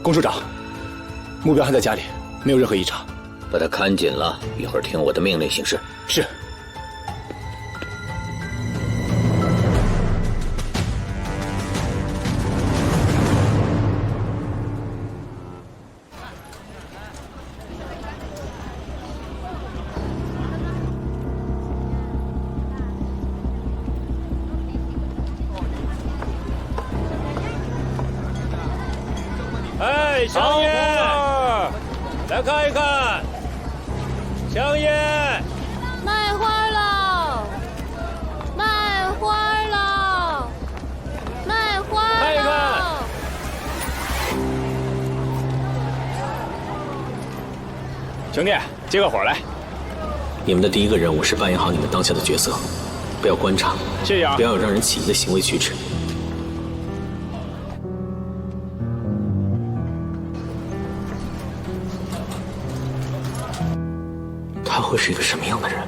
龚处长，目标还在家里，没有任何异常。把他看紧了，一会儿听我的命令行事。是。哎，香烟，来看一看，香烟，卖花了，卖花了，卖花了。看一看。兄弟，接个火来。你们的第一个任务是扮演好你们当下的角色，不要观察，谢杨，不要有让人起疑的行为举止。他会是一个什么样的人？